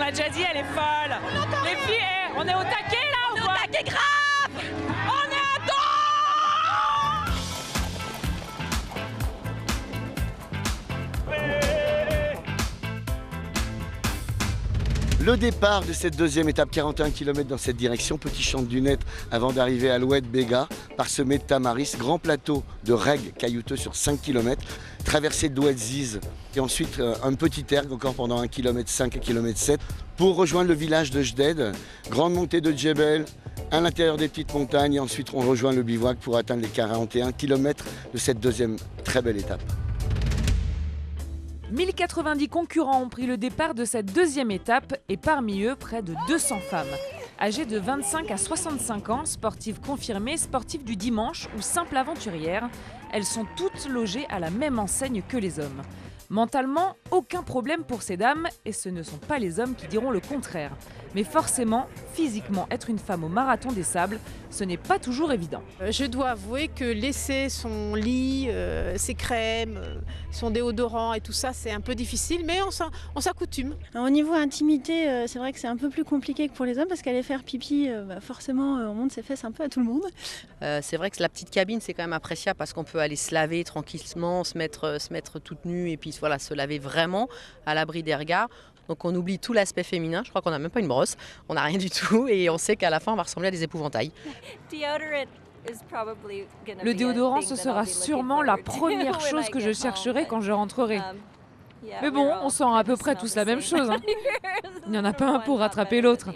l'a déjà dit, elle est folle. Les filles, on est au taquet là, on est au taquet grave. On est à dos. Le départ de cette deuxième étape, 41 km dans cette direction, petit champ de dunettes avant d'arriver à l'Oued Béga, parsemé de tamaris, grand plateau de règles caillouteux sur 5 km, traversée d'Oued Ziz et ensuite un petit erg encore pendant 1 km 5 et km 7 pour rejoindre le village de Jded, grande montée de Djebel, à l'intérieur des petites montagnes et ensuite on rejoint le bivouac pour atteindre les 41 km de cette deuxième très belle étape. 1090 concurrents ont pris le départ de cette deuxième étape et parmi eux, près de 200 femmes. Âgées de 25 à 65 ans, sportives confirmées, sportives du dimanche ou simples aventurières, elles sont toutes logées à la même enseigne que les hommes. Mentalement, aucun problème pour ces dames et ce ne sont pas les hommes qui diront le contraire. Mais forcément, physiquement, être une femme au marathon des sables, ce n'est pas toujours évident. Je dois avouer que laisser son lit, ses crèmes, son déodorant et tout ça, c'est un peu difficile, mais on s'accoutume. Au niveau intimité, c'est vrai que c'est un peu plus compliqué que pour les hommes parce qu'aller faire pipi, forcément, on monte ses fesses un peu à tout le monde. C'est vrai que la petite cabine, c'est quand même appréciable parce qu'on peut aller se laver tranquillement, se mettre toute nue et puis voilà, se laver vraiment à l'abri des regards. Donc on oublie tout l'aspect féminin, je crois qu'on n'a même pas une brosse, on n'a rien du tout et on sait qu'à la fin on va ressembler à des épouvantails. Le déodorant, ce sera sûrement la première chose que je chercherai quand je rentrerai. Mais bon, on sent à peu près tous la même chose. Il n'y en a pas un pour rattraper l'autre.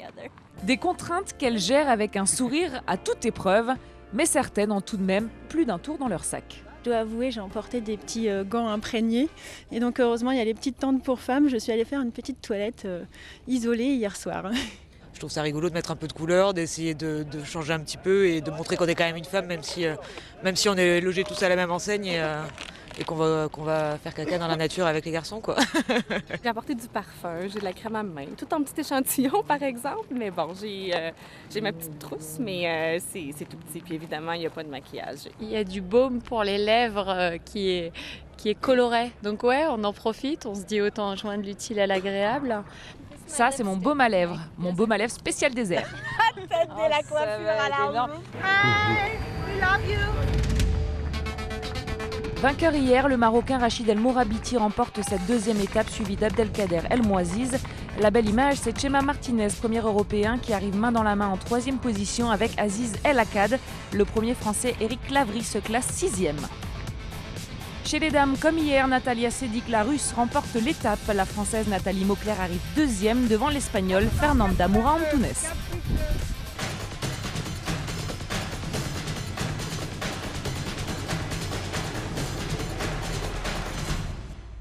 Des contraintes qu'elles gèrent avec un sourire à toute épreuve, mais certaines ont tout de même plus d'un tour dans leur sac. Je dois avouer, j'ai emporté des petits gants imprégnés. Et donc heureusement, il y a les petites tentes pour femmes. Je suis allée faire une petite toilette isolée hier soir. Je trouve ça rigolo de mettre un peu de couleur, d'essayer de changer un petit peu et de montrer qu'on est quand même une femme, même si on est logés tous à la même enseigne et qu'on va faire caca dans la nature avec les garçons, quoi. J'ai apporté du parfum, j'ai de la crème à main, tout en petit échantillon par exemple, mais bon, j'ai ma petite trousse, mais c'est tout petit, puis évidemment, il n'y a pas de maquillage. Il y a du baume pour les lèvres qui est coloré, donc ouais, on en profite, on se dit autant joindre l'utile à l'agréable. Ça, c'est mon baume à lèvres spécial désert. Tête de la coiffure à la roue. Hi, we love you. Vainqueur hier, le Marocain Rachid El Mourabiti remporte cette deuxième étape suivie d'Abdelkader El Mouaziz. La belle image, c'est Chema Martinez, premier européen, qui arrive main dans la main en troisième position avec Aziz El Akkad. Le premier français Eric Clavry se classe sixième. Chez les dames, comme hier, Natalia Sédic, la russe, remporte l'étape. La française Nathalie Mauclair arrive deuxième devant l'espagnole Fernanda Moura Antunes.